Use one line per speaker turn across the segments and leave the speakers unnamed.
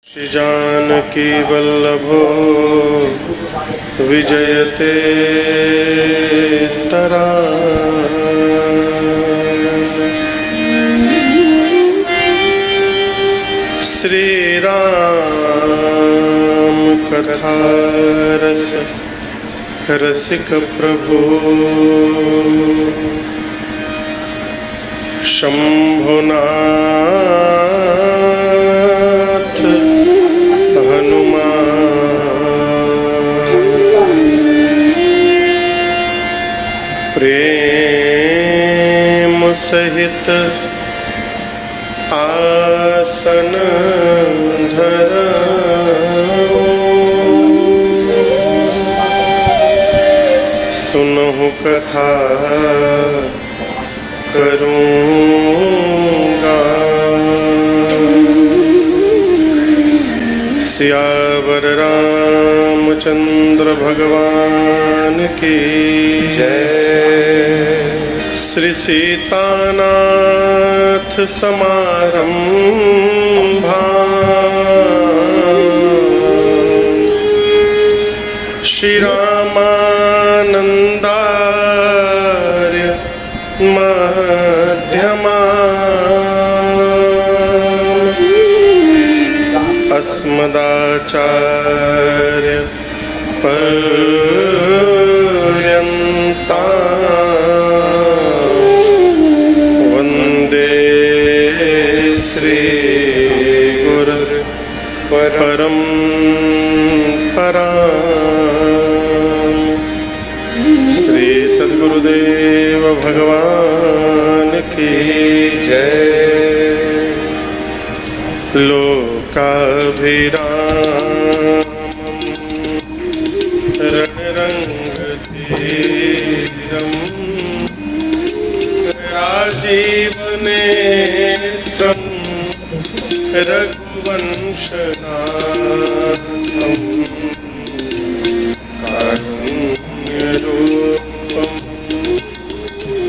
श्री जानकी वल्लभो विजयते तरा। श्री राम कथा रस रसिक प्रभु शंभुनाथ हनुमान प्रेम सहित आसन धराओ। सुनहु कथा करूँगा। सियावर रामचंद्र भगवान की जय। श्री सीतानाथ समारंभा श्री रामानंदार्य मध्यमा। अस्मदाचार्य पर्यन्ता वन्दे श्री गुरु परम्परा। श्री सद्गुरुदेव भगवान की जय। लोकाभिरामं रणरङ्गधीरं राजीवनेत्रं रघुवंशनाथं कारुण्यरूपं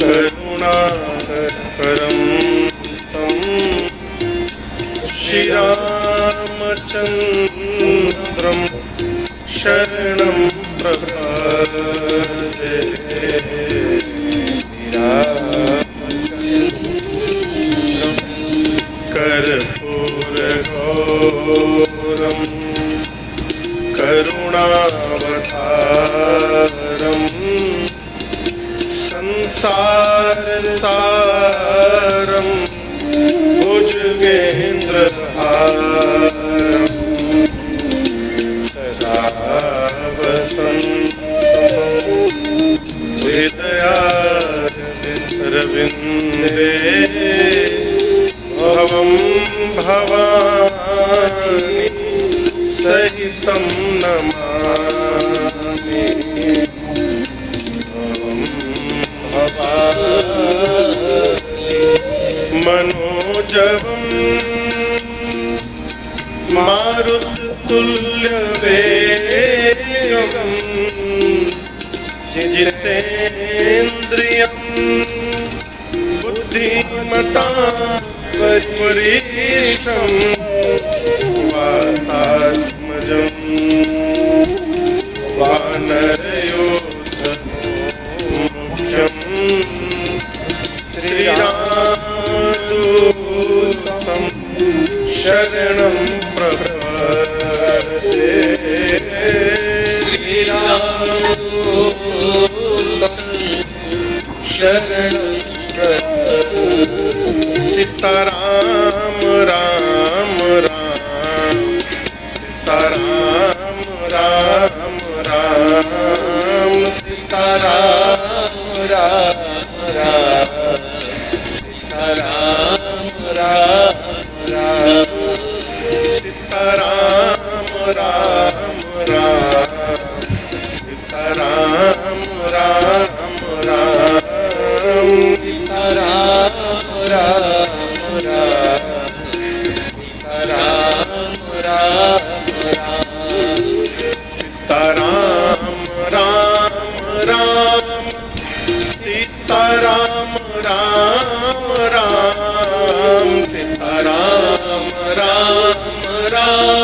करुणाकरं तं श्रीरामचन्द्रं शरणं प्रपद्ये। कर्पूरगौरं करुणावतारं संसारसारं भुजगेन्द्रहारं सदा वसन्तं हृदयारविन्दे। भवं भवानी सहितं नमामि। मनोजवं मारुततुल्यवेगं जितेन्द्रियं बुद्धिमतां वरिष्ठं वातात्मजं वानरयोधमुख्यं श्रीरामदूतं शरणं प्रपद्ये। श्रीरामदूतं शरणं प्रपद्ये। सीताराम राम राम सीताराम राम राम सीताराम राम राम सीताराम राम राम सीताराम राम राम सीताराम राम राम सीताराम राम राम सीताराम राम राम सीताराम राम राम सीताराम राम राम सीताराम राम राम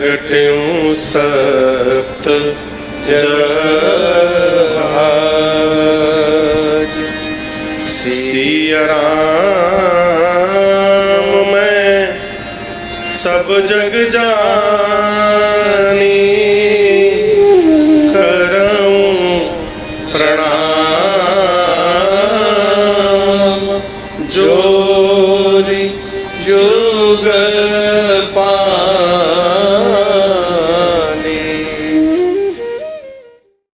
प्रगट्यूं सप्त जहाज। सिया राम मैं सब जग जान,